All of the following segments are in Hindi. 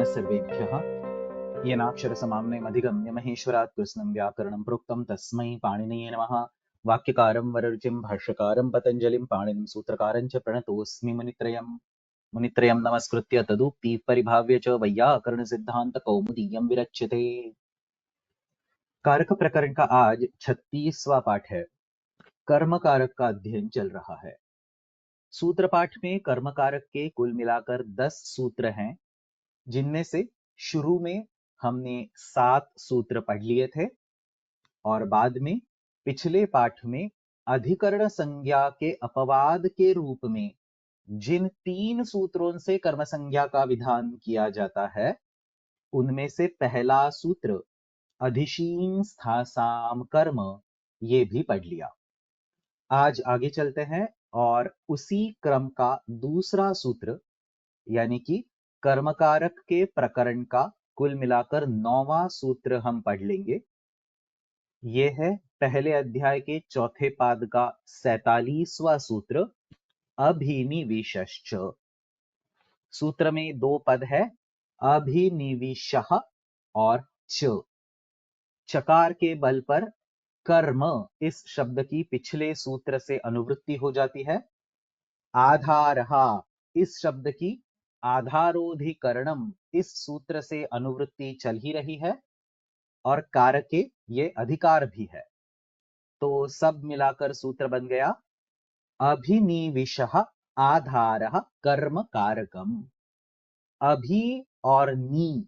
सर्वेभ्यः येनाक्षरसमाम्नयमधिगम्य महेश्वरात् कृत्स्नं व्याकरणं प्रोक्तं तस्मै पाणिनये नमः। वाक्यकारं वररुचिं भाष्यकारं पतञ्जलिं पाणिनिं सूत्रकारं च प्रणतोऽस्मि मुनित्रयं नमस्कृत्य तदुक्ति परिभाव्य च वैयाकरणसिद्धान्तकौमुदीयं विरच्यते। कारक प्रकरण का आज 36वां पाठ है। कर्म कारक का अध्ययन चल रहा है। सूत्र पाठ में कर्म कारक के कुल मिलाकर 10 सूत्र हैं, जिनमें से शुरू में हमने 7 सूत्र पढ़ लिए थे और बाद में पिछले पाठ में अधिकरण संज्ञा के अपवाद के रूप में जिन 3 सूत्रों से कर्म संज्ञा का विधान किया जाता है, उनमें से पहला सूत्र अधिशीन स्थासाम कर्म, ये भी पढ़ लिया। आज आगे चलते हैं और उसी क्रम का दूसरा सूत्र यानी कि कर्मकारक के प्रकरण का कुल मिलाकर 9वां सूत्र हम पढ़ लेंगे। यह है पहले अध्याय के चौथे पाद का 47वां सूत्र अभिनिविशश्च। सूत्र में 2 पद है, अभिनिविशः और च। चकार के बल पर कर्म इस शब्द की पिछले सूत्र से अनुवृत्ति हो जाती है। आधारहा इस शब्द की आधारोधिकरणम इस सूत्र से अनुवृत्ति चल ही रही है और कारके ये अधिकार भी है, तो सब मिलाकर सूत्र बन गया अभिनिविशः आधारः कर्म कारकम। अभि और नी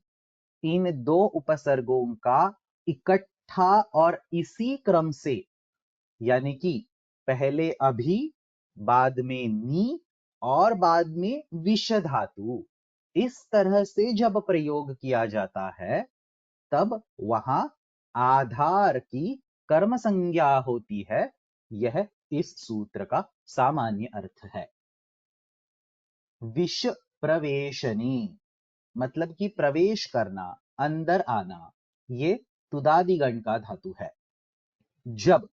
इन 2 उपसर्गों का इकट्ठा और इसी क्रम से यानी कि पहले अभि, बाद में नी और बाद में विष धातु, इस तरह से जब प्रयोग किया जाता है तब वहां आधार की कर्म संज्ञा होती है। यह इस सूत्र का सामान्य अर्थ है। विष प्रवेशनी मतलब कि प्रवेश करना, अंदर आना, ये तुदादिगण का धातु है। जब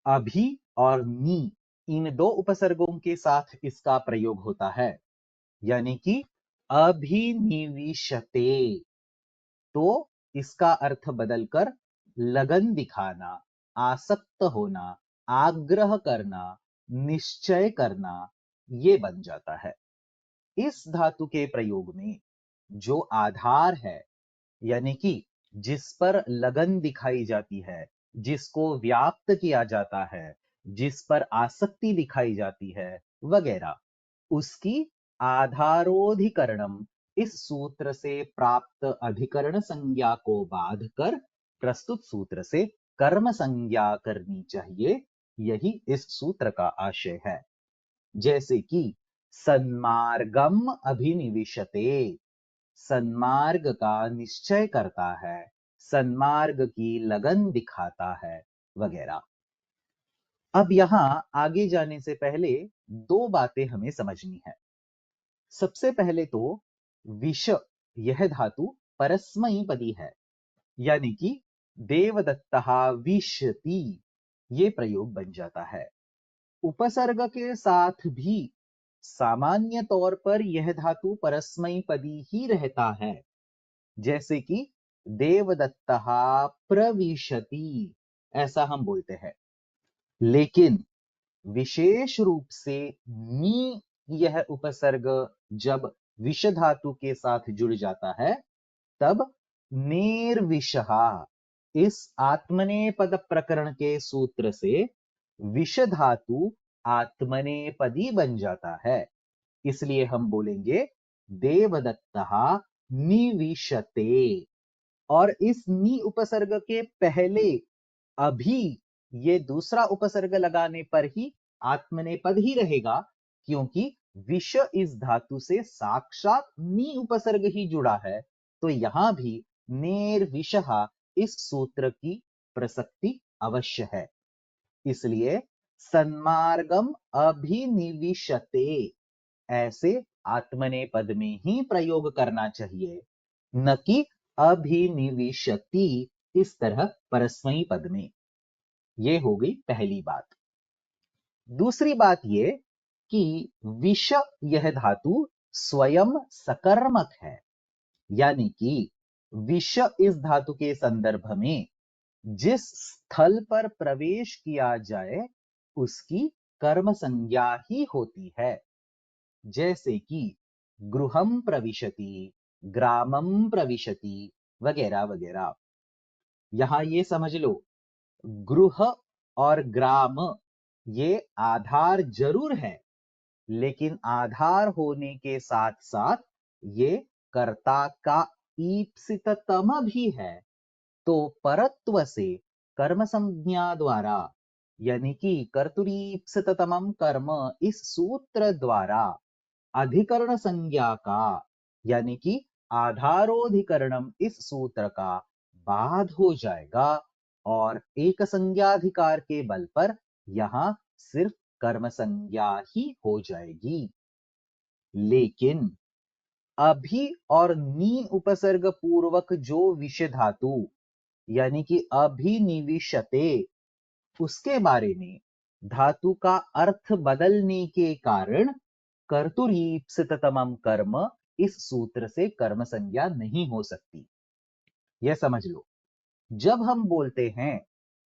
अभि और नी इन 2 उपसर्गों के साथ इसका प्रयोग होता है यानी कि अभिनिविशते, तो इसका अर्थ बदलकर लगन दिखाना, आसक्त होना, आग्रह करना, निश्चय करना, ये बन जाता है। इस धातु के प्रयोग में जो आधार है यानी कि जिस पर लगन दिखाई जाती है, जिसको व्याप्त किया जाता है, जिस पर आसक्ति दिखाई जाती है वगैरह, उसकी आधारोधिकरणम इस सूत्र से प्राप्त अधिकरण संज्ञा को बांधकर प्रस्तुत सूत्र से कर्म संज्ञा करनी चाहिए। यही इस सूत्र का आशय है। जैसे कि सन्मार्गम अभिनिविशते, सन्मार्ग का निश्चय करता है, सन्मार्ग की लगन दिखाता है वगैरह। अब यहां आगे जाने से पहले 2 बातें हमें समझनी है। सबसे पहले तो विष यह धातु परस्मैपदी है, यानी कि देवदत्तः विशति, ये प्रयोग बन जाता है। उपसर्ग के साथ भी सामान्य तौर पर यह धातु परस्मैपदी ही रहता है, जैसे कि देवदत्तः प्रविशति, ऐसा हम बोलते हैं। लेकिन विशेष रूप से नी यह उपसर्ग जब विष धातु के साथ जुड़ जाता है तब निर्विषहा इस आत्मनेपद प्रकरण के सूत्र से विष धातु आत्मनेपदी बन जाता है। इसलिए हम बोलेंगे देवदत्तः निविशते, और इस नी उपसर्ग के पहले अभी ये दूसरा उपसर्ग लगाने पर ही आत्मनेपद ही रहेगा, क्योंकि विष इस धातु से साक्षात नी उपसर्ग ही जुड़ा है। तो यहां भी निर्विषः इस सूत्र की प्रसक्ति अवश्य है। इसलिए सन्मार्गम अभिनिविशते ऐसे आत्मनेपद में ही प्रयोग करना चाहिए, न कि अभिनिविशति इस तरह परस्मई पद में। ये हो गई पहली बात। दूसरी बात ये कि विष यह धातु स्वयं सकर्मक है, यानी कि विष इस धातु के संदर्भ में जिस स्थल पर प्रवेश किया जाए उसकी कर्म संज्ञा ही होती है। जैसे कि गृहम प्रविशति, ग्रामम प्रविशति, वगैरह वगैरह। यहां ये समझ लो, गृह और ग्राम ये आधार जरूर है, लेकिन आधार होने के साथ साथ ये कर्ता का ईप्सिततम भी है। तो परत्व से कर्म संज्ञा द्वारा, यानी कि कर्तुरीप्सिततमम कर्म इस सूत्र द्वारा अधिकरण संज्ञा का, यानी कि आधारोधिकरणम इस सूत्र का बाध हो जाएगा और एक संज्ञाधिकार के बल पर यहां सिर्फ कर्म संज्ञा ही हो जाएगी। लेकिन अभि और नी उपसर्ग पूर्वक जो विषय धातु यानी कि अभिनिविशते, उसके बारे में धातु का अर्थ बदलने के कारण कर्तुरीप्सिततमम कर्म इस सूत्र से कर्म संज्ञा नहीं हो सकती। यह समझ लो, जब हम बोलते हैं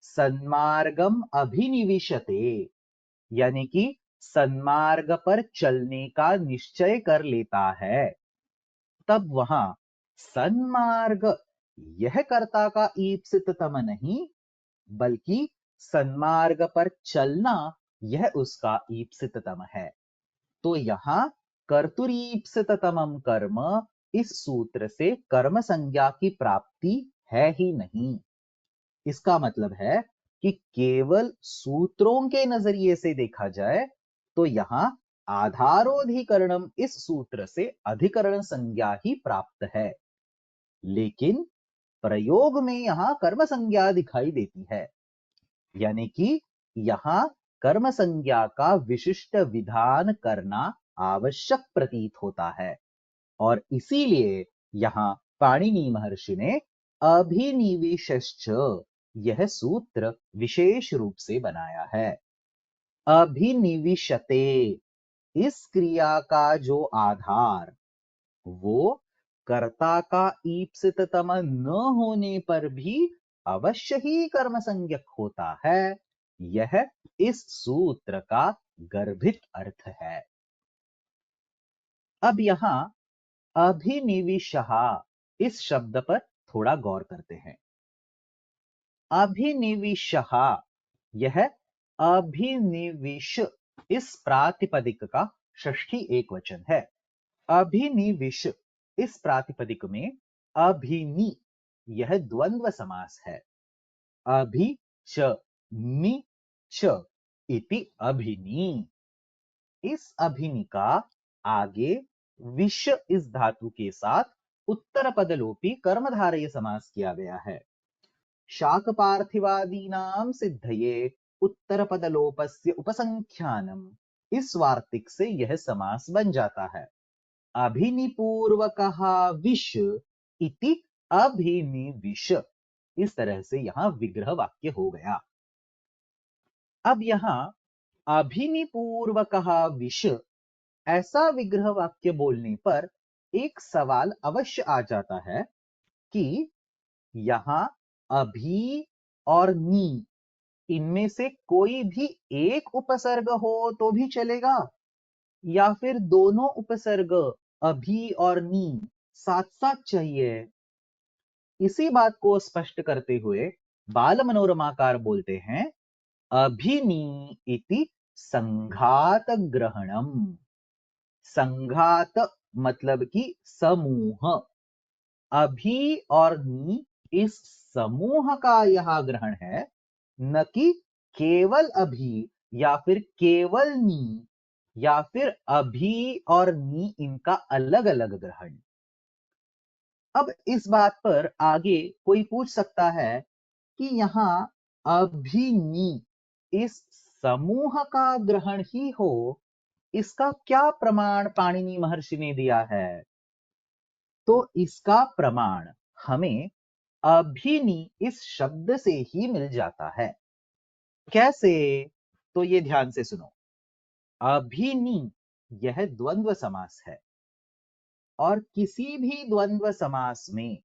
सन्मार्गम अभिनिविशते, यानी कि सन्मार्ग पर चलने का निश्चय कर लेता है, तब वहां सन्मार्ग यह कर्ता का ईप्सिततम नहीं, बल्कि सन्मार्ग पर चलना यह उसका ईप्सिततम है। तो यहां कर्तुरीप्सिततमम कर्म इस सूत्र से कर्म संज्ञा की प्राप्ति है ही नहीं। इसका मतलब है कि केवल सूत्रों के नजरिए से देखा जाए तो यहां आधारोधिकरणम इस सूत्र से अधिकरण संज्ञा ही प्राप्त है, लेकिन प्रयोग में यहां कर्म संज्ञा दिखाई देती है। यानी कि यहां कर्म संज्ञा का विशिष्ट विधान करना आवश्यक प्रतीत होता है, और इसीलिए यहां पाणिनि महर्षि ने अभिनिवेशश्च यह सूत्र विशेष रूप से बनाया है। अभिनिविशते इस क्रिया का जो आधार वो कर्ता का ईप्सिततम न होने पर भी अवश्य ही कर्म संज्ञक होता है, यह इस सूत्र का गर्भित अर्थ है। अब यहां अभिनिविशः इस शब्द पर थोड़ा गौर करते हैं। अभिनिविशः, यह अभिनिविश इस प्रातिपदिक का षष्ठी एकवचन है। अभिनिविश इस प्रातिपदिक में अभिनि यह द्वंद्व समास है। अभि च नि च इति अभिनि। इस अभिनि का आगे विष इस धातु के साथ उत्तर पदलोपी कर्मधारय समास किया गया है। शाक पार्थिवादीनाम सिद्धये उत्तर पदलोपस्य उपसंख्यानम, इस वार्तिक से यह समास बन जाता है। अभिनिपूर्वकः विष इति अभिनिविश, इस तरह से यहां विग्रह वाक्य हो गया। अब यहां अभिनिपूर्वकः विष ऐसा विग्रह वाक्य बोलने पर एक सवाल अवश्य आ जाता है कि यहां अभी और नी इनमें से कोई भी एक उपसर्ग हो तो भी चलेगा, या फिर दोनों उपसर्ग अभी और नी साथ साथ चाहिए। इसी बात को स्पष्ट करते हुए बाल मनोरमाकार बोलते हैं अभिनी इति संघात ग्रहणम। संघात मतलब कि समूह, अभी और नी इस समूह का यह ग्रहण है, न कि केवल अभी या फिर केवल नी, या फिर अभी और नी इनका अलग अलग ग्रहण। अब इस बात पर आगे कोई पूछ सकता है कि यहां अभी नी इस समूह का ग्रहण ही हो, इसका क्या प्रमाण पाणिनि महर्षि ने दिया है? तो इसका प्रमाण हमें अभिनी इस शब्द से ही मिल जाता है। कैसे? तो ये ध्यान से सुनो। अभिनी यह द्वंद्व समास है और किसी भी द्वंद्व समास में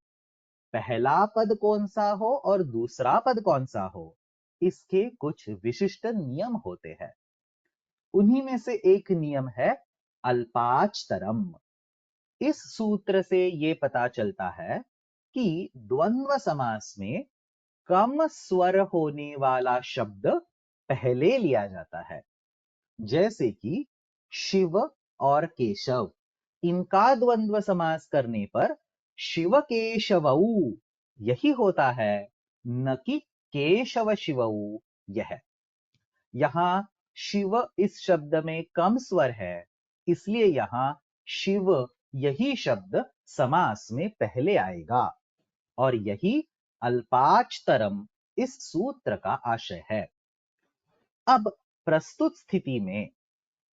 पहला पद कौन सा हो और दूसरा पद कौन सा हो, इसके कुछ विशिष्ट नियम होते हैं। उन्हीं में से एक नियम है अल्पाचतरम। इस सूत्र से ये पता चलता है कि द्वंद्व समास में कम स्वर होने वाला शब्द पहले लिया जाता है। जैसे कि शिव और केशव, इनका द्वंद्व समास करने पर शिव केशवऊ यही होता है, न कि केशव शिवऊ। यहां शिव इस शब्द में कम स्वर है, इसलिए यहां शिव यही शब्द समास में पहले आएगा और यही अल्पाचतरम इस सूत्र का आशय है। अब प्रस्तुत स्थिति में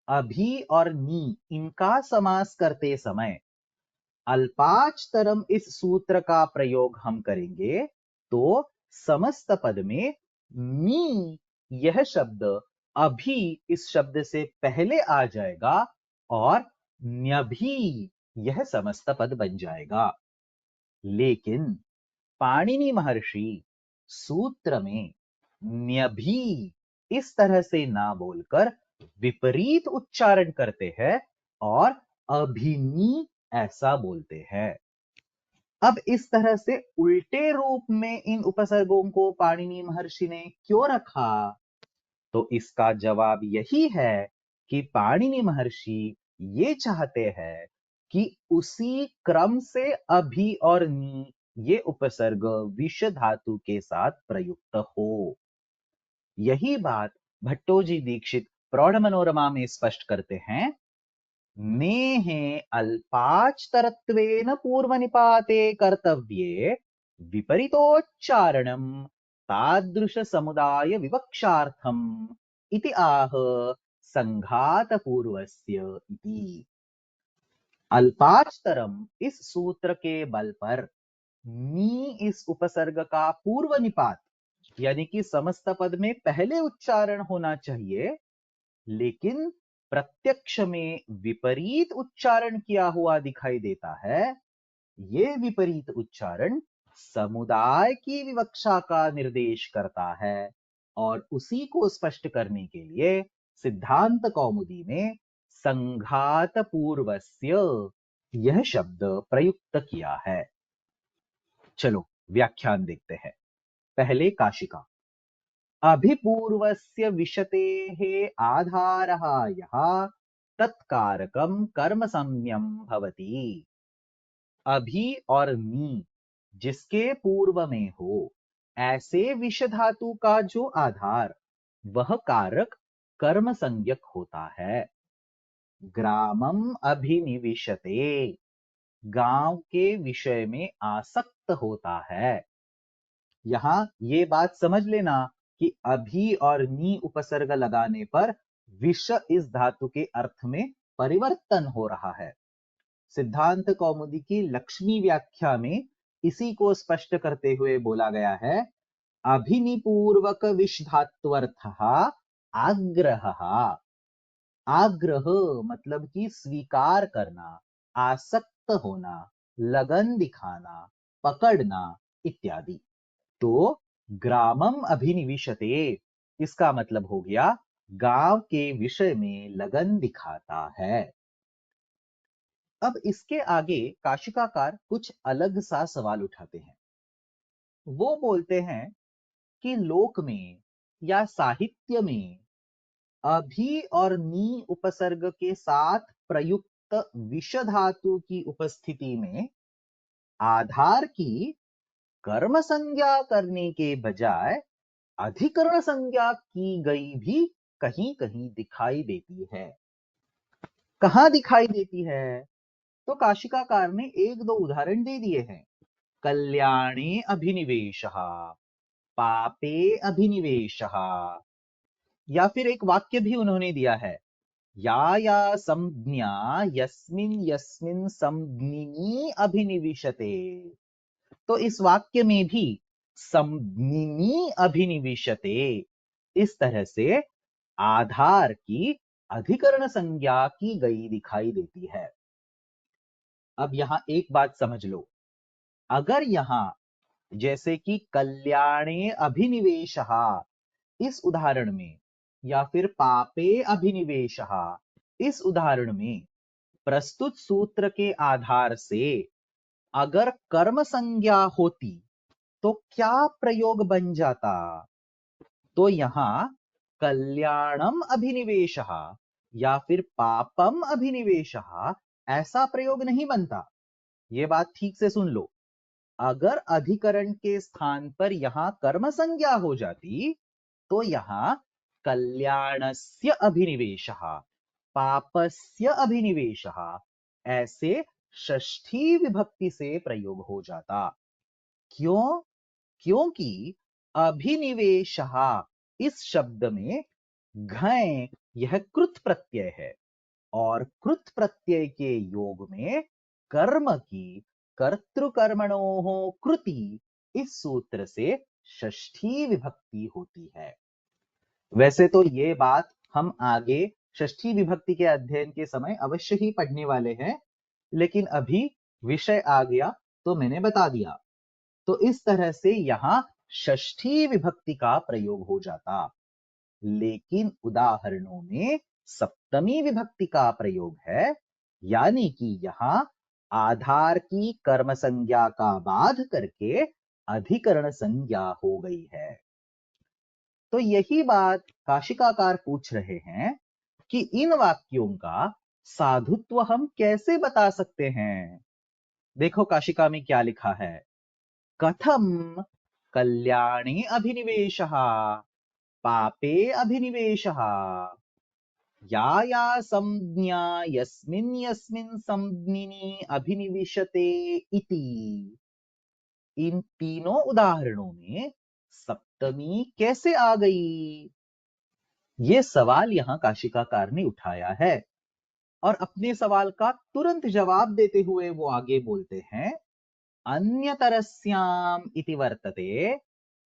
अभी और नी, इनका समास करते समय अल्पाचतरम इस सूत्र का प्रयोग हम करेंगे तो समस्त पद में नी यह शब्द अभी इस शब्द से पहले आ जाएगा और न्यभी यह समस्त पद बन जाएगा। लेकिन पाणिनि महर्षि सूत्र में न्यभी इस तरह से ना बोलकर विपरीत उच्चारण करते हैं और अभिनी ऐसा बोलते हैं। अब इस तरह से उल्टे रूप में इन उपसर्गों को पाणिनि महर्षि ने क्यों रखा, तो इसका जवाब यही है कि पाणिनि महर्षि ये चाहते हैं कि उसी क्रम से अभी और नी ये उपसर्ग विष धातु के साथ प्रयुक्त हो। यही बात भट्टोजी दीक्षित प्रौढ़ मनोरमा में स्पष्ट करते हैं। नेहे अल्पाचतरत्वेन पूर्वनिपाते कर्तव्ये विपरीतोच्चारणं तादृश समुदाय विवक्षार्थम इति आह संघातपूर्वस्य इति। अल्पाचतरम इस सूत्र के बल पर नी इस उपसर्ग का पूर्व निपात यानी कि समस्त पद में पहले उच्चारण होना चाहिए, लेकिन प्रत्यक्ष में विपरीत उच्चारण किया हुआ दिखाई देता है। ये विपरीत उच्चारण समुदाय की विवक्षा का निर्देश करता है और उसी को स्पष्ट करने के लिए सिद्धांत कौमुदी में संघात पूर्वस्य यह शब्द प्रयुक्त किया है। चलो व्याख्यान देखते हैं। पहले काशिका। अभिपूर्वस्य विशतेः आधारः यः तत्कारकं कर्म सम्यम भवति। अभी और नी जिसके पूर्व में हो, ऐसे विष धातु का जो आधार वह कारक कर्म संज्ञक होता है। ग्रामम अभिनिविशते, गांव के विषय में आसक्त होता है। यहां ये बात समझ लेना कि अभी और नी उपसर्ग लगाने पर विष इस धातु के अर्थ में परिवर्तन हो रहा है। सिद्धांत कौमुदी की लक्ष्मी व्याख्या में इसी को स्पष्ट करते हुए बोला गया है, अभिनिपूर्वक विष धात्वर्थ आग्रह। आग्रह मतलब कि स्वीकार करना, आसक्त होना, लगन दिखाना, पकड़ना इत्यादि। तो ग्रामम अभिनिविशते इसका मतलब हो गया गांव के विषय में लगन दिखाता है। अब इसके आगे काशिकाकार कुछ अलग सा सवाल उठाते हैं। वो बोलते हैं कि लोक में या साहित्य में अभी और नी उपसर्ग के साथ प्रयुक्त विष धातु की उपस्थिति में आधार की कर्म संज्ञा करने के बजाय अधिकरण संज्ञा की गई भी कहीं कहीं दिखाई देती है। कहां दिखाई देती है? तो काशिकाकार ने एक दो उदाहरण दे दिए हैं। कल्याणे अभिनिवेशः, पापे अभिनिवेशः, या फिर एक वाक्य भी उन्होंने दिया है, या संज्ञा यस्मिन् यस्मिन् संज्ञिनी अभिनिविशते। तो इस वाक्य में भी संज्ञिनी अभिनिविशते इस तरह से आधार की अधिकरण संज्ञा की गई दिखाई देती है। अब यहां एक बात समझ लो, अगर यहां जैसे कि कल्याणे अभिनिवेशः इस उदाहरण में, या फिर पापे अभिनिवेशः इस उदाहरण में प्रस्तुत सूत्र के आधार से अगर कर्म संज्ञा होती तो क्या प्रयोग बन जाता? तो यहां कल्याणम अभिनिवेशः या फिर पापम अभिनिवेशः ऐसा प्रयोग नहीं बनता। ये बात ठीक से सुन लो, अगर अधिकरण के स्थान पर यहां कर्म संज्ञा हो जाती तो यहां कल्याणस्य अभिनिवेशः, पापस्य अभिनिवेशः ऐसे षष्ठी विभक्ति से प्रयोग हो जाता। क्यों? क्योंकि अभिनिवेशः इस शब्द में घय यह कृत प्रत्यय है, और कृत प्रत्यय के योग में कर्म की कर्तृकर्मणोः कृति इस सूत्र से षष्ठी विभक्ति होती है। वैसे तो ये बात हम आगे षष्ठी विभक्ति के अध्ययन के समय अवश्य ही पढ़ने वाले हैं, लेकिन अभी विषय आ गया तो मैंने बता दिया। तो इस तरह से यहां षष्ठी विभक्ति का प्रयोग हो जाता, लेकिन उदाहरणों में सप्तमी विभक्ति का प्रयोग है, यानी कि यहां आधार की कर्म संज्ञा का बाध करके अधिकरण संज्ञा हो गई है। तो यही बात काशिकाकार पूछ रहे हैं कि इन वाक्यों का साधुत्व हम कैसे बता सकते हैं। देखो काशिका में क्या लिखा है, कथम कल्याणे अभिनिवेशः पापे अभिनिवेशः या या संज्ञा यस्मिन् यस्मिन् संज्ञिनि अभिनिविशते इति। इन तीनों उदाहरणों में सप्तमी कैसे आ गई? ये सवाल यहां काशिकाकार ने उठाया है, और अपने सवाल का तुरंत जवाब देते हुए वो आगे बोलते हैं, अन्यतरस्याम इति वर्तते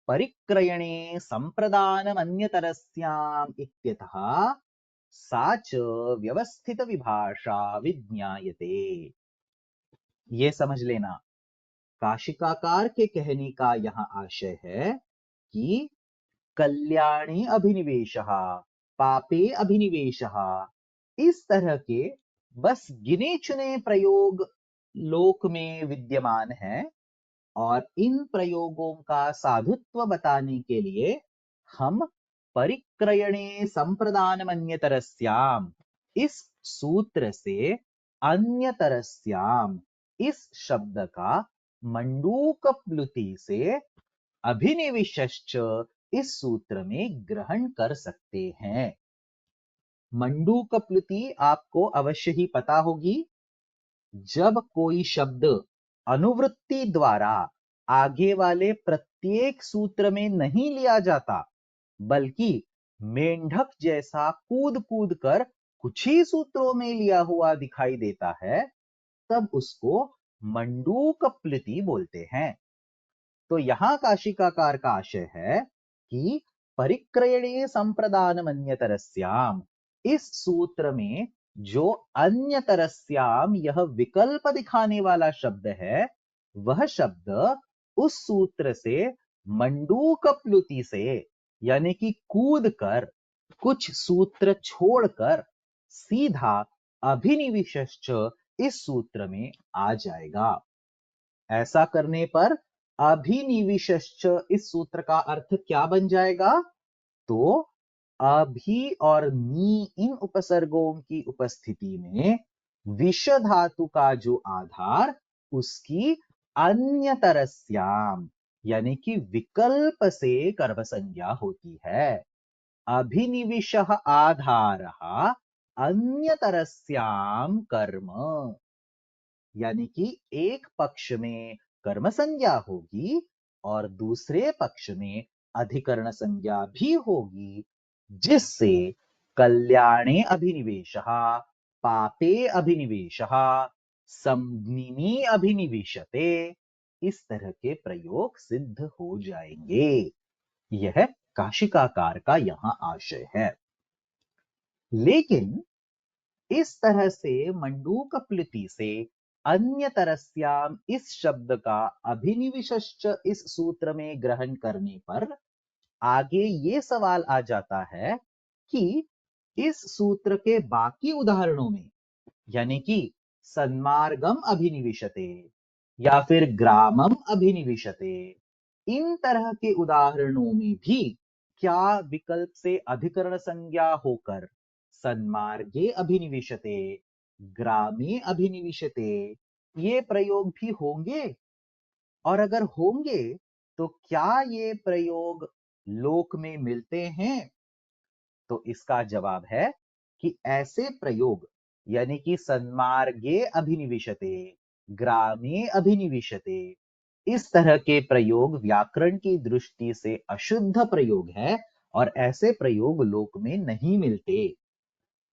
परिक्रयणे संप्रदानमन्यतरस्याम इत्यतः सा च व्यवस्थित विभाषा विज्ञायते। ये समझ लेना, काशिकाकार के कहने का यहां आशय है कि कल्याणे अभिनिवेशः पापे अभिनिवेशः इस तरह के बस गिने चुने प्रयोग लोक में विद्यमान है, और इन प्रयोगों का साधुत्व बताने के लिए हम परिक्रयणे संप्रदानमन्यतरस्याम इस सूत्र से अन्यतरस्याम इस शब्द का मंडूक प्लुति से अभिनिविशश्च इस सूत्र में ग्रहण कर सकते हैं। मंडूक प्लुति आपको अवश्य ही पता होगी, जब कोई शब्द अनुवृत्ति द्वारा आगे वाले प्रत्येक सूत्र में नहीं लिया जाता, बल्कि मेंढक जैसा कूद कूद कर कुछ ही सूत्रों में लिया हुआ दिखाई देता है, तब उसको मंडूक प्लुति बोलते हैं। तो यहां काशिकाकार का आशय है कि परिक्रयणे संप्रदानमन्यतरस्याम इस सूत्र में जो अन्यतरस्याम यह विकल्प दिखाने वाला शब्द है, वह शब्द उस सूत्र से मंडूक प्लुति से, यानी कि कूद कर कुछ सूत्र छोड़कर सीधा अभिनिविशश्च इस सूत्र में आ जाएगा। ऐसा करने पर अभिनिविशश्च इस सूत्र का अर्थ क्या बन जाएगा? तो अभि और नी इन उपसर्गों की उपस्थिति में विष धातु का जो आधार उसकी अन्यतरस्याम यानी कि विकल्प से कर्म संज्ञा होती है। अभिनिविशः आधारः अन्यतरस्याम कर्म, यानी कि एक पक्ष में कर्म संज्ञा होगी और दूसरे पक्ष में अधिकरण संज्ञा भी होगी, जिससे कल्याणे अभिनिवेशः पापे अभिनिवेशः संज्ञिनि अभिनिविशते इस तरह के प्रयोग सिद्ध हो जाएंगे। यह काशिकाकार का यहां आशय है। लेकिन इस तरह से मंडूक प्लुति से अन्यतरस्याम इस शब्द का अभिनिविशश्च इस सूत्र में ग्रहण करने पर आगे ये सवाल आ जाता है कि इस सूत्र के बाकी उदाहरणों में, यानी कि सन्मार्गम अभिनिविशते या फिर ग्रामम अभिनिविशते, इन तरह के उदाहरणों में भी क्या विकल्प से अधिकरण संज्ञा होकर सन्मार्गे अभिनिविशते, ग्रामे अभिनिविशते ये प्रयोग भी होंगे? और अगर होंगे तो क्या ये प्रयोग लोक में मिलते हैं? तो इसका जवाब है कि ऐसे प्रयोग, यानी कि सन्मार्गे अभिनिविशते, ग्रामे अभिनिविशते, इस तरह के प्रयोग व्याकरण की दृष्टि से अशुद्ध प्रयोग है और ऐसे प्रयोग लोक में नहीं मिलते।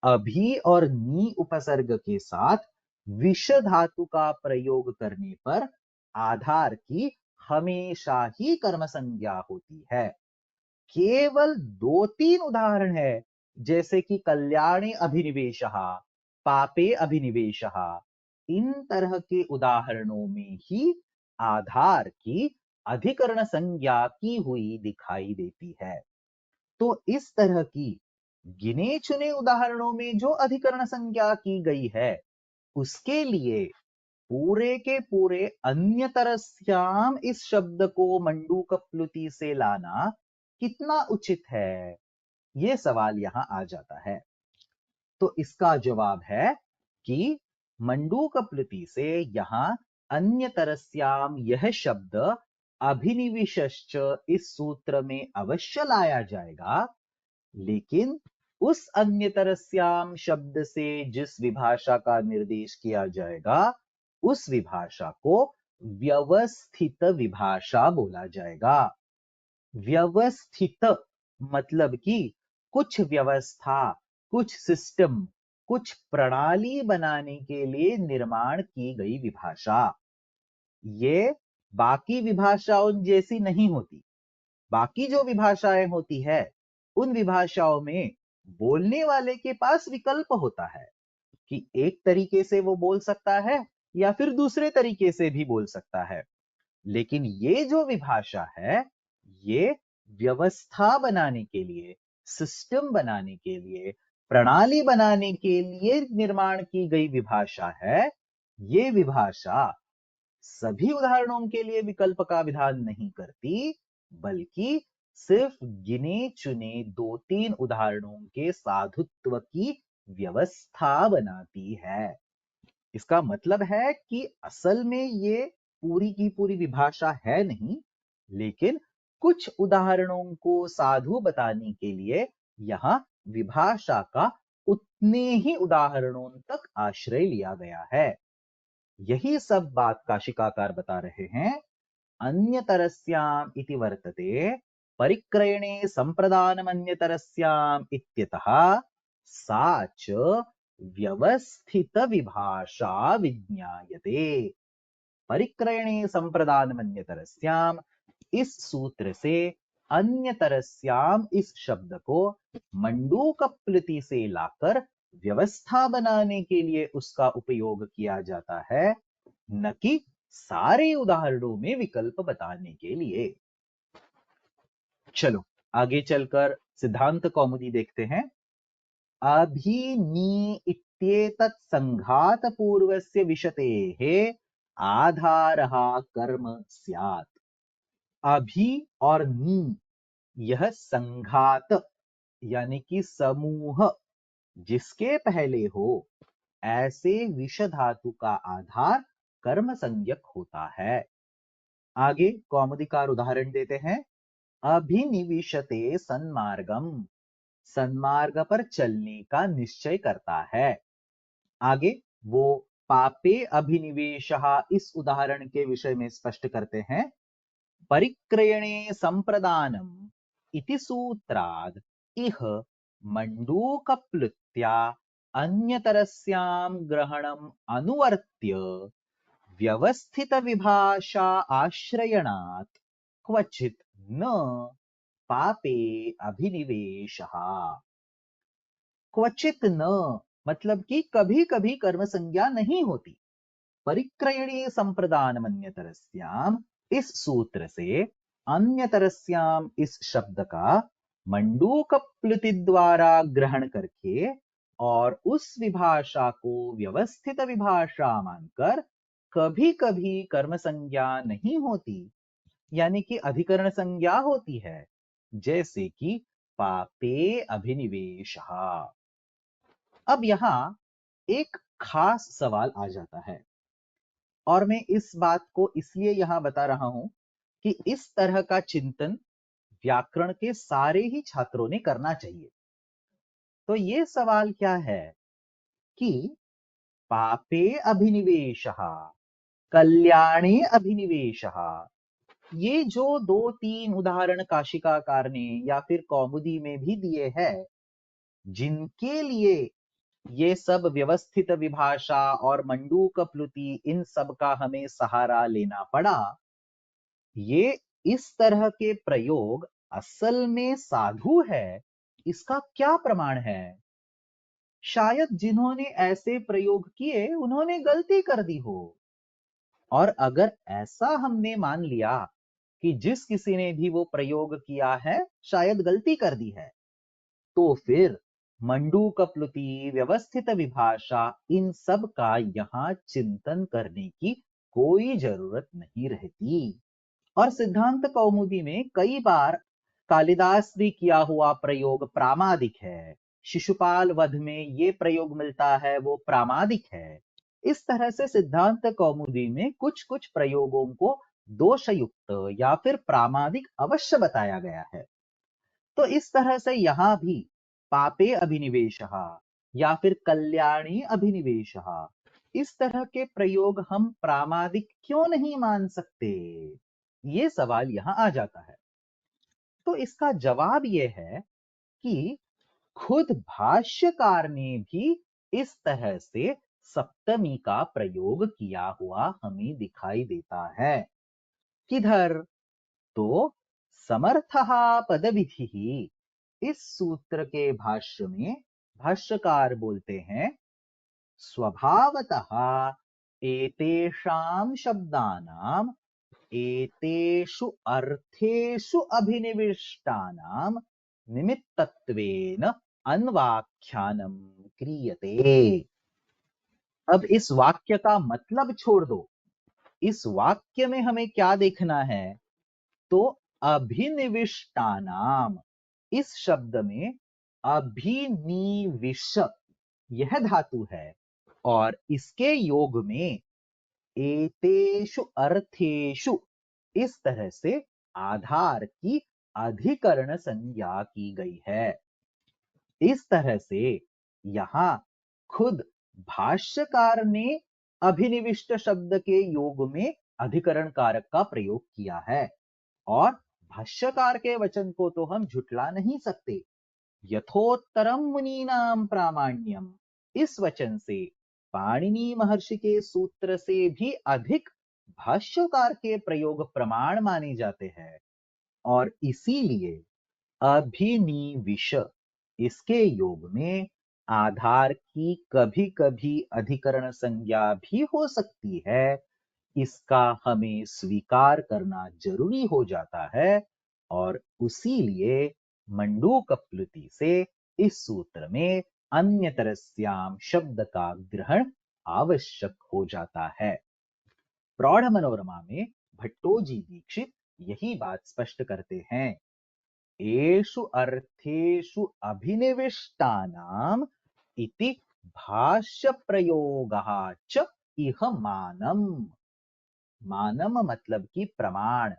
अभी और नी उपसर्ग के साथ विष धातु का प्रयोग करने पर आधार की हमेशा ही कर्म संज्ञा होती है। केवल दो तीन उदाहरण है, जैसे कि कल्याणे अभिनिवेशः, पापे अभिनिवेशः, इन तरह के उदाहरणों में ही आधार की अधिकरण संज्ञा की हुई दिखाई देती है। तो इस तरह की गिने चुने उदाहरणों में जो अधिकरण संज्ञा की गई है, उसके लिए पूरे के पूरे अन्यतरस्याम इस शब्द को मंडूक प्लुति से लाना कितना उचित है, ये सवाल यहां आ जाता है। तो इसका जवाब है कि मंडूक प्लुति से यहां अन्यतरस्याम यह शब्द अभिनिविशश्च इस सूत्र में अवश्य लाया जाएगा, लेकिन उस अन्यतरस्याम शब्द से जिस विभाषा का निर्देश किया जाएगा, उस विभाषा को व्यवस्थित विभाषा बोला जाएगा। व्यवस्थित मतलब कि कुछ व्यवस्था, कुछ सिस्टम, कुछ प्रणाली बनाने के लिए निर्माण की गई विभाषा। ये बाकी विभाषाओं जैसी नहीं होती। बाकी जो विभाषाएं होती है, उन विभाषाओं में बोलने वाले के पास विकल्प होता है कि एक तरीके से वो बोल सकता है या फिर दूसरे तरीके से भी बोल सकता है। लेकिन ये जो विभाषा है, ये व्यवस्था बनाने के लिए, सिस्टम बनाने के लिए, प्रणाली बनाने के लिए निर्माण की गई विभाषा है। ये विभाषा सभी उदाहरणों के लिए विकल्प का विधान नहीं करती, बल्कि सिर्फ गिने चुने दो तीन उदाहरणों के साधुत्व की व्यवस्था बनाती है। इसका मतलब है कि असल में ये पूरी की पूरी विभाषा है नहीं, लेकिन कुछ उदाहरणों को साधु बताने के लिए यहां विभाषा का उतने ही उदाहरणों तक आश्रय लिया गया है। यही सब बात काशिकाकार बता रहे हैं। अन्यतरस्याम इति वर्तते, परिक्रयणे संप्रदानमन्यतरस्याम इत्यतः सा च व्यवस्थित विभाषा विज्ञायते। परिक्रयणे संप्रदानमन्यतरस्याम, इस सूत्र से अन्यतरस्याम इस शब्द को मंडूक प्लुति से लाकर व्यवस्था बनाने के लिए उसका उपयोग किया जाता है, न कि सारे उदाहरणों में विकल्प बताने के लिए। चलो आगे चलकर सिद्धांत कौमुदी देखते हैं। अभिनी इत्येतत् संघात पूर्वस्य विशतेः आधारः कर्म स्यात्। अभि और नी, यह संघात यानी कि समूह जिसके पहले हो, ऐसे विष धातु का आधार कर्म संज्ञक होता है। आगे कौमुदीकार उदाहरण देते हैं। अभिनिविशते सन्मार्गम, सन्मार्ग पर चलने का निश्चय करता है। आगे वो पापे अभिनिवेशः इस उदाहरण के विषय में स्पष्ट करते हैं। परिक्रयणे संप्रदानम इति सूत्राद इह मंडूकप्लुत्या अन्यतरस्याम ग्रहणम अनुवर्त्य व्यवस्थित विभाषा आश्रयणात् क्वचित न पापे अभिनिवेशः। क्वचित न मतलब कि कभी कभी कर्म संज्ञा नहीं होती, परिक्रयणी संप्रदानमन्यतरस्याम, इस सूत्र से अन्यतरस्याम इस शब्द का मंडूक प्लुति द्वारा ग्रहण करके और उस विभाषा को व्यवस्थित विभाषा मानकर कभी कभी कर्म संज्ञा नहीं होती, यानी कि अधिकरण संज्ञा होती है, जैसे कि पापे अभिनिवेश। अब यहां एक खास सवाल आ जाता है, और मैं इस बात को इसलिए यहां बता रहा हूं कि इस तरह का चिंतन व्याकरण के सारे ही छात्रों ने करना चाहिए। तो ये सवाल क्या है कि पापे अभिनिवेशः, कल्याणे अभिनिवेशः, ये जो दो तीन उदाहरण काशिकाकार ने या फिर कौमुदी में भी दिए हैं, जिनके लिए ये सब व्यवस्थित विभाषा और मंडूक प्लुति, इन सब का हमें सहारा लेना पड़ा, ये इस तरह के प्रयोग असल में साधु है, इसका क्या प्रमाण है? शायद जिन्होंने ऐसे प्रयोग किए उन्होंने गलती कर दी हो। और अगर ऐसा हमने मान लिया कि जिस किसी ने भी वो प्रयोग किया है शायद गलती कर दी है, तो फिर मंडूक प्लुति, व्यवस्थित विभाषा, इन सब का यहां चिंतन करने की कोई जरूरत नहीं रहती। और सिद्धांत कौमुदी में कई बार कालिदास ने किया हुआ प्रयोग प्रामादिक है, शिशुपाल वध में ये प्रयोग मिलता है वो प्रामादिक है। इस तरह से सिद्धांत कौमुदी में कुछ कुछ प्रयोगों को दोषयुक्त या फिर प्रामादिक अवश्य बताया गया है। तो इस तरह से यहां भी पापे अभिनिवेशः या फिर कल्याणी अभिनिवेशः, इस तरह के प्रयोग हम प्रामादिक क्यों नहीं मान सकते, ये सवाल यहां आ जाता है। तो इसका जवाब यह है कि खुद भाष्यकार ने भी इस तरह से सप्तमी का प्रयोग किया हुआ हमें दिखाई देता है। किधर? तो समर्थः पदविधिः, इस सूत्र के भाष्य में भाष्यकार बोलते हैं, स्वभावतः एतेषां शब्दानां एतेषु अर्थेषु अभिनिविष्टानां निमित्तत्वेन अन्वाख्यानं क्रियते। अब इस वाक्य का मतलब छोड़ दो, इस वाक्य में हमें क्या देखना है? तो अभिनिविष्टानाम, इस शब्द में अभिनिविश यह धातु है, और इसके योग में एतेषु अर्थेषु, इस तरह से आधार की अधिकरण संज्ञा की गई है। इस तरह से यहां खुद भाष्यकार ने अभिनिविष्ट शब्द के योग में अधिकरण कारक का प्रयोग किया है, और भाष्यकार के वचन को तो हम झुठला नहीं सकते। यथोत्तरम मुनीनाम प्रामाण्यम, इस वचन से पाणिनि महर्षि के सूत्र से भी अधिक भाष्यकार के प्रयोग प्रमाण माने जाते हैं। और इसीलिए अभिनिविश, इसके योग में आधार की कभी कभी अधिकरण संज्ञा भी हो सकती है, इसका हमें स्वीकार करना जरूरी हो जाता है। और उसीलिए मंडूक प्लुति से इस सूत्र में अन्यतरस्याम शब्द का ग्रहण आवश्यक हो जाता है। प्रौढ़ मनोरमा में भट्टोजी दीक्षित यही बात स्पष्ट करते हैं, एषु अर्थेषु अभिनिविष्टानाम इति भाष्य प्रयोगः च इह मानम। मानम मतलब कि प्रमाण,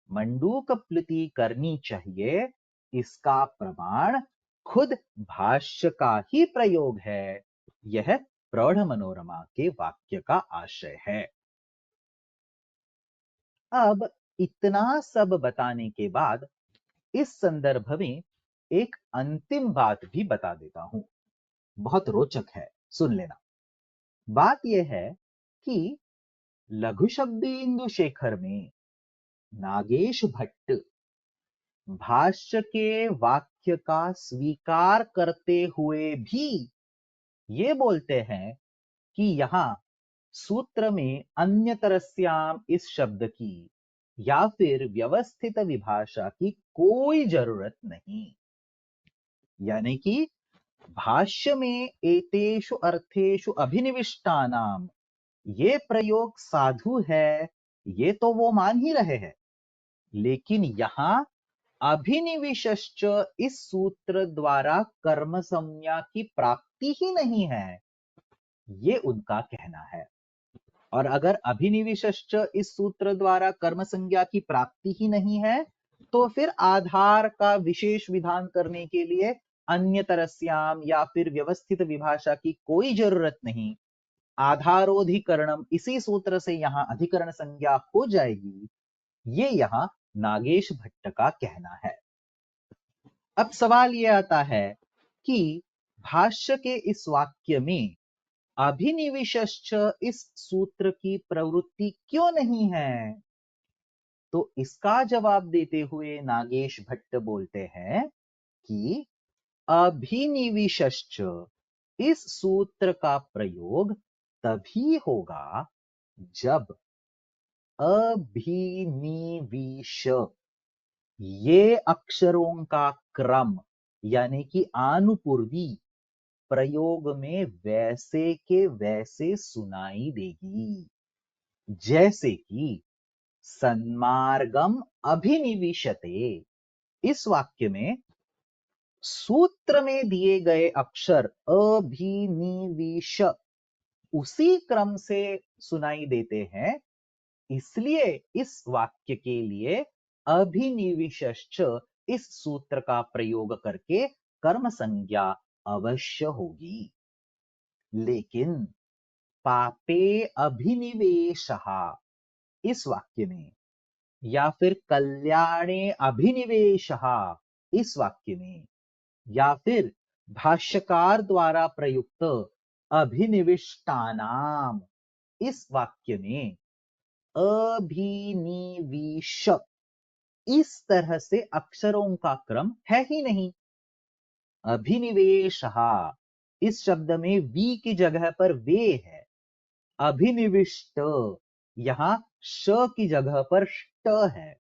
मंडूक प्लुति करनी चाहिए, इसका प्रमाण खुद भाष्य का ही प्रयोग है। यह प्रौढ़ मनोरमा के वाक्य का आशय है। अब इतना सब बताने के बाद इस संदर्भ में एक अंतिम बात भी बता देता हूं, बहुत रोचक है, सुन लेना। बात यह है कि लघु शब्देन्दु शेखर में नागेश भट्ट भाष्य के वाक्य का स्वीकार करते हुए भी ये बोलते हैं कि यहां सूत्र में अन्यतरस्याम इस शब्द की या फिर व्यवस्थित विभाषा की कोई जरूरत नहीं। यानी कि भाष्य में एतेषु अर्थेषु अभिनिविष्टानाम ये प्रयोग साधु है, ये तो वो मान ही रहे हैं, लेकिन यहां अभिनिविशश्च इस सूत्र द्वारा कर्म संज्ञा की प्राप्ति ही नहीं है, ये उनका कहना है। और अगर अभिनिविशश्च इस सूत्र द्वारा कर्म संज्ञा की प्राप्ति ही नहीं है, तो फिर आधार का विशेष विधान करने के लिए अन्य तरस्याम या फिर व्यवस्थित विभाषा की कोई जरूरत नहीं। आधारोधिकरणम इसी सूत्र से यहां अधिकरण संज्ञा हो जाएगी, ये यहां नागेश भट्ट का कहना है। अब सवाल यह आता है कि भाष्य के इस वाक्य में अभिनिविशश्च इस सूत्र की प्रवृत्ति क्यों नहीं है? तो इसका जवाब देते हुए नागेश भट्ट बोलते हैं कि अभिनिविशश्च इस सूत्र का प्रयोग तभी होगा जब अभिनिविश ये अक्षरों का क्रम यानी कि आनुपूर्वी प्रयोग में वैसे के वैसे सुनाई देगी। जैसे कि सन्मार्गम अभिनिविशते, इस वाक्य में सूत्र में दिए गए अक्षर अभिनिविश उसी क्रम से सुनाई देते हैं, इसलिए इस वाक्य के लिए अभिनिविशश्च इस सूत्र का प्रयोग करके कर्म संज्ञा अवश्य होगी। लेकिन पापे अभिनिवेशः इस वाक्य में या फिर कल्याणे अभिनिवेशः इस वाक्य में या फिर भाष्यकार द्वारा प्रयुक्त अभिनिविष्टानाम इस वाक्य में अभिनिविश इस तरह से अक्षरों का क्रम है ही नहीं। अभिनिवेशः इस शब्द में वी की जगह पर वे है, अभिनिविष्ट यहां श की जगह पर ष्ट है।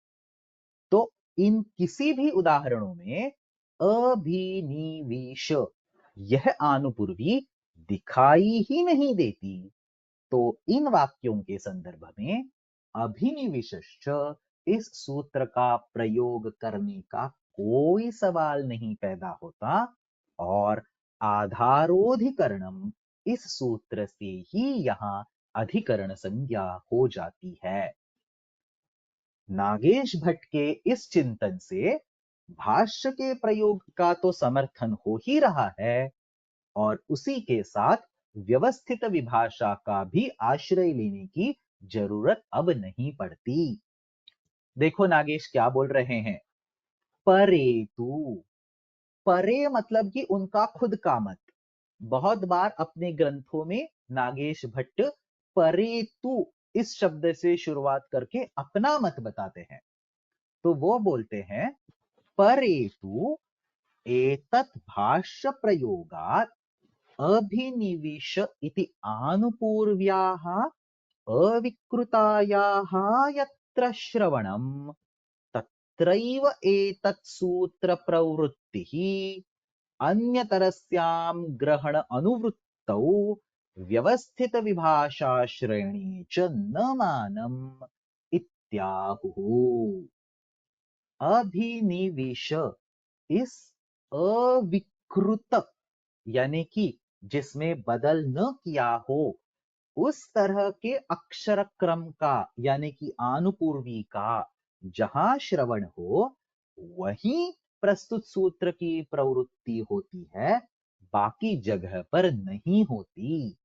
तो इन किसी भी उदाहरणों में अभिनिविश यह आनुपूर्वी दिखाई ही नहीं देती। तो इन वाक्यों के संदर्भ में अभिनिविशश्च इस सूत्र का प्रयोग करने का कोई सवाल नहीं पैदा होता और आधारोधिकरणम इस सूत्र से ही यहां अधिकरण संज्ञा हो जाती है। नागेश भट्ट के इस चिंतन से भाष्य के प्रयोग का तो समर्थन हो ही रहा है और उसी के साथ व्यवस्थित विभाषा का भी आश्रय लेने की जरूरत अब नहीं पड़ती। देखो नागेश क्या बोल रहे हैं, परेतु, परे मतलब कि उनका खुद का मत। बहुत बार अपने ग्रंथों में नागेश भट्ट परेतु इस शब्द से शुरुआत करके अपना मत बताते हैं। तो वो बोलते हैं परेतु एतत् भाष्य प्रयोगात् अभिनिविश इति आनुपूर्व्याः अविकृतायाः यत्र श्रवणम् तत्रैव एतत् सूत्र प्रवृत्तिः अन्यतरस्यां ग्रहण अनुवृत्तौ व्यवस्थित विभाषा श्रेणी च न मानम् इत्याहुः। अभिनिविश इस अविकृत यानी कि जिसमें बदल न किया हो उस तरह के अक्षर क्रम का यानी कि आनुपूर्वी का जहां श्रवण हो वहीं प्रस्तुत सूत्र की प्रवृत्ति होती है, बाकी जगह पर नहीं होती।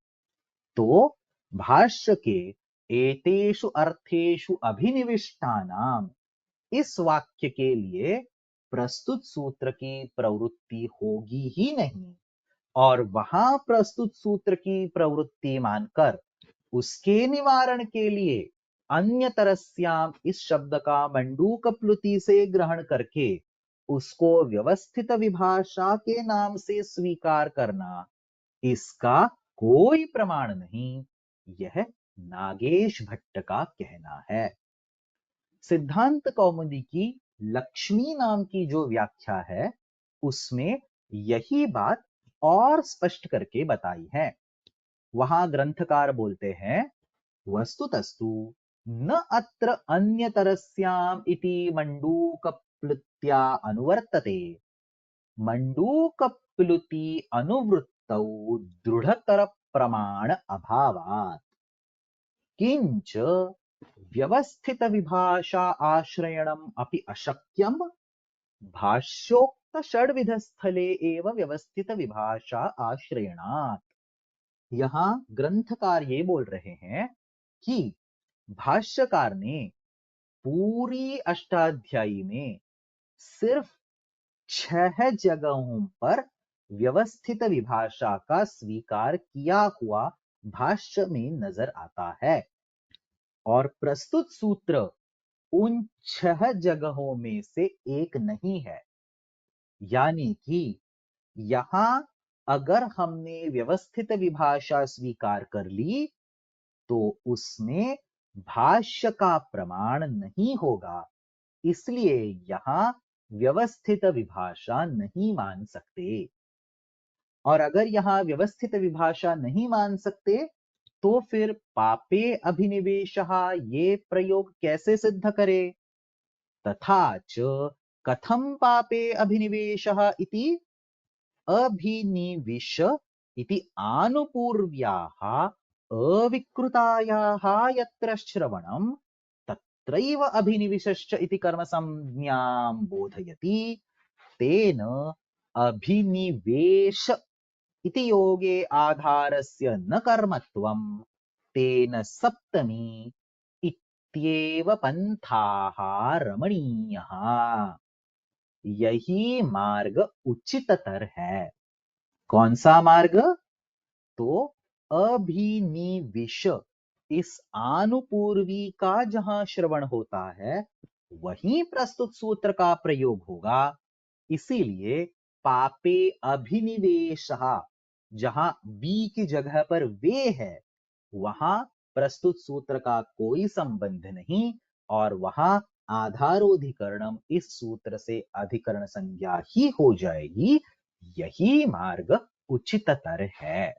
तो भाष्य के एतेषु अर्थेषु अभिनिविष्टानाम इस वाक्य के लिए प्रस्तुत सूत्र की प्रवृत्ति होगी ही नहीं और वहां प्रस्तुत सूत्र की प्रवृत्ति मानकर उसके निवारण के लिए अन्य तरस्याम इस शब्द का मंडूक प्लुति से ग्रहण करके उसको व्यवस्थित विभाषा के नाम से स्वीकार करना, इसका कोई प्रमाण नहीं। यह नागेश भट्ट का कहना है। सिद्धांत कौमुदी की लक्ष्मी नाम की जो व्याख्या है उसमें यही बात और स्पष्ट करके बताई है। वहां ग्रंथकार बोलते हैं, वस्तुतस्तु न अत्र अन्यतरस्याम इति मंडूकप्लुत्या अनुवर्तते। मंडूकप्लुति अनुवृत्तौ दृढ़तर प्रमाण अभावात् किंच व्यवस्थित विभाषा आश्रयणम अपि अशक्यम भाष्योक्त षड्विध स्थले एव व्यवस्थित विभाषा आश्रयणात्। यहां ग्रंथकार ये बोल रहे हैं कि भाष्यकार ने पूरी अष्टाध्यायी में सिर्फ 6 जगहों पर व्यवस्थित विभाषा का स्वीकार किया हुआ भाष्य में नजर आता है और प्रस्तुत सूत्र उन 6 जगहों में से एक नहीं है। यानी कि यहां अगर हमने व्यवस्थित विभाषा स्वीकार कर ली तो उसमें भाष्य का प्रमाण नहीं होगा, इसलिए यहां व्यवस्थित विभाषा नहीं मान सकते। और अगर यहां व्यवस्थित विभाषा नहीं मान सकते तो फिर पापे अभिनिवेशः ये प्रयोग कैसे सिद्ध करे। तथा च कथम पापे अभिनिवेशः इति अभिनिविश इति आनुपूर्व्याः अविकृतायाः यत्र श्रवणं तत्रैव अभिनिविशश्च इति कर्मसंज्ञां बोधयति तेन अभिनिवेश इति योगे आधारस्य न कर्मत्वं तेन सप्तमी इत्येव पंथाः रमणीयः। यही मार्ग उचिततर है। कौन सा मार्ग? तो अभिनिविश इस आनुपूर्वी का जहां श्रवण होता है वहीं प्रस्तुत सूत्र का प्रयोग होगा। इसीलिए पापे अभिनिवेश जहां बी की जगह पर वे है वहां प्रस्तुत सूत्र का कोई संबंध नहीं और वहां आधारोधिकरणम इस सूत्र से अधिकरण संज्ञा ही हो जाएगी। यही मार्ग उचिततर है।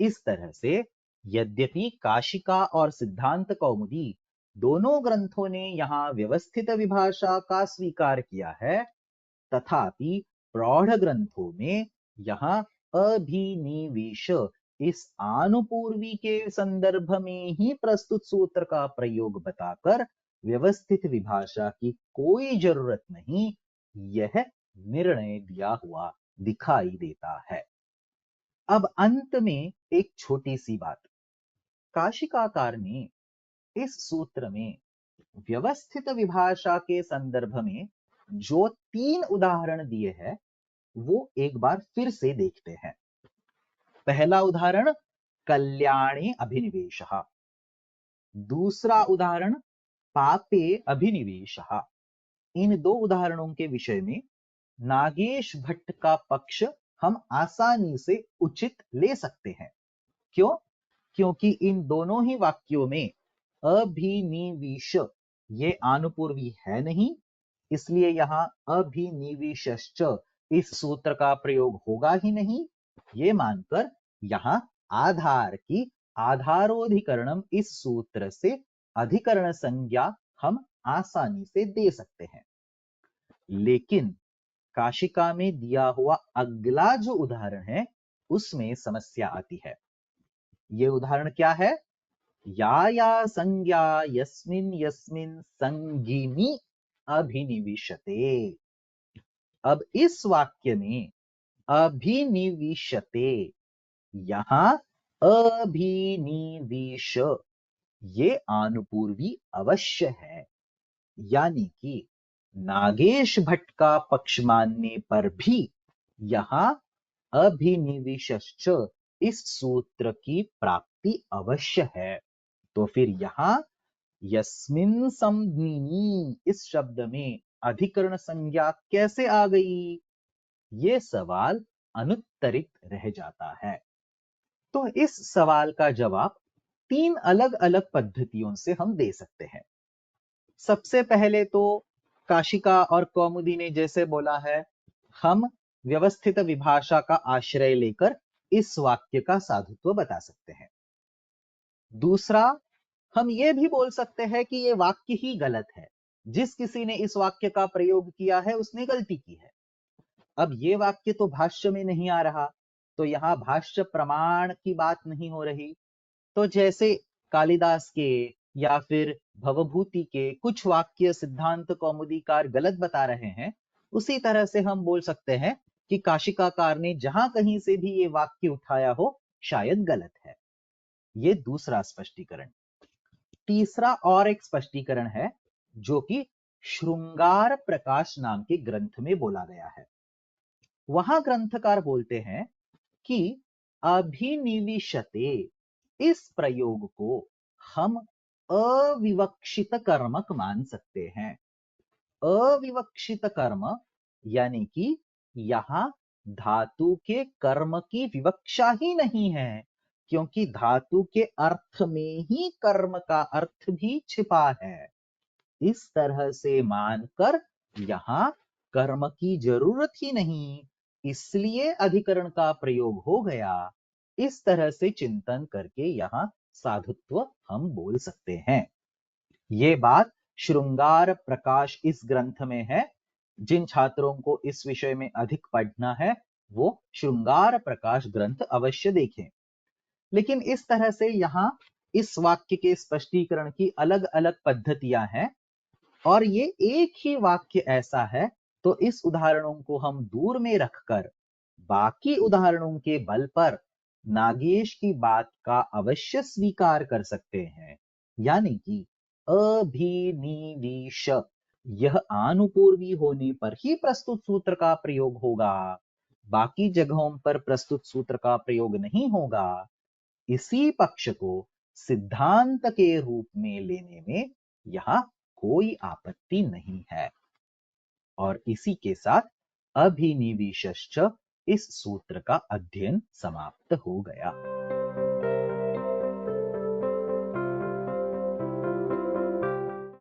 इस तरह से यद्यपि काशिका और सिद्धांत कौमुदी दोनों ग्रंथों ने यहां व्यवस्थित विभाषा का स्वीकार किया है, तथापि प्रौढ़ ग्रंथों में यहां अभिनिवेश इस आनुपूर्वी के संदर्भ में ही प्रस्तुत सूत्र का प्रयोग बताकर व्यवस्थित विभाषा की कोई जरूरत नहीं, यह निर्णय दिया हुआ दिखाई देता है। अब अंत में एक छोटी सी बात, काशिकाकार ने इस सूत्र में व्यवस्थित विभाषा के संदर्भ में जो 3 उदाहरण दिए हैं वो एक बार फिर से देखते हैं। पहला उदाहरण कल्याणे अभिनिवेशः, दूसरा उदाहरण पापे अभिनिवेशः। इन 2 उदाहरणों के विषय में नागेश भट्ट का पक्ष हम आसानी से उचित ले सकते हैं। क्यों? क्योंकि इन दोनों ही वाक्यों में अभिनिवेश ये आनुपूर्वी है नहीं, इसलिए यहां अभिनिवेशश्च इस सूत्र का प्रयोग होगा ही नहीं। ये मानकर यहां आधार की आधारोधिकरणम इस सूत्र से अधिकरण संज्ञा हम आसानी से दे सकते हैं। लेकिन काशिका में दिया हुआ अगला जो उदाहरण है उसमें समस्या आती है। ये उदाहरण क्या है? या संज्ञा यस्मिन यस्मिन संगिनी अभिनिविशते। अब इस वाक्य में अभिनिविशते, यहां अभिनिवेश ये आनुपूर्वी अवश्य है। यानी कि नागेश भट्ट का पक्ष मानने पर भी यहां अभिनिविशश्च इस सूत्र की प्राप्ति अवश्य है। तो फिर यहां यस्मिन संज्ञिनी इस शब्द में अधिकरण संज्ञा कैसे आ गई? ये सवाल अनुत्तरित रह जाता है। तो इस सवाल का जवाब तीन अलग अलग पद्धतियों से हम दे सकते हैं। सबसे पहले तो काशिका और कौमुदी ने जैसे बोला है, हम व्यवस्थित विभाषा का आश्रय लेकर इस वाक्य का साधुत्व बता सकते हैं। दूसरा, हम ये भी बोल सकते हैं कि ये वाक्य ही गलत है, जिस किसी ने इस वाक्य का प्रयोग किया है उसने गलती की है। अब ये वाक्य तो भाष्य में नहीं आ रहा, तो यहां भाष्य प्रमाण की बात नहीं हो रही। तो जैसे कालिदास के या फिर भवभूति के कुछ वाक्य सिद्धांत कौमुदीकार गलत बता रहे हैं, उसी तरह से हम बोल सकते हैं कि काशिकाकार ने जहां कहीं से भी ये वाक्य उठाया हो शायद गलत है। ये दूसरा स्पष्टीकरण। तीसरा और एक स्पष्टीकरण है जो कि श्रृंगार प्रकाश नाम के ग्रंथ में बोला गया है। वहां ग्रंथकार बोलते हैं कि अभिनिविशते इस प्रयोग को हम अविवक्षित कर्मक मान सकते हैं। अविवक्षित कर्म यानी कि यहां धातु के कर्म की विवक्षा ही नहीं है, क्योंकि धातु के अर्थ में ही कर्म का अर्थ भी छिपा है। इस तरह से मानकर यहां कर्म की जरूरत ही नहीं, इसलिए अधिकरण का प्रयोग हो गया। इस तरह से चिंतन करके यहां साधुत्व हम बोल सकते हैं। ये बात श्रृंगार प्रकाश इस ग्रंथ में है। जिन छात्रों को इस विषय में अधिक पढ़ना है वो श्रृंगार प्रकाश ग्रंथ अवश्य देखें। लेकिन इस तरह से यहां इस वाक्य के स्पष्टीकरण की अलग अलग पद्धतियां हैं और ये एक ही वाक्य ऐसा है, तो इस उदाहरणों को हम दूर में रखकर बाकी उदाहरणों के बल पर नागेश की बात का अवश्य स्वीकार कर सकते हैं। यानी कि अभिनिवेश यह आनुपूर्वी होने पर ही प्रस्तुत सूत्र का प्रयोग होगा, बाकी जगहों पर प्रस्तुत सूत्र का प्रयोग नहीं होगा। इसी पक्ष को सिद्धांत के रूप में लेने में यहां कोई आपत्ति नहीं है। और इसी के साथ अभिनिवेशश्च इस सूत्र का अध्ययन समाप्त हो गया।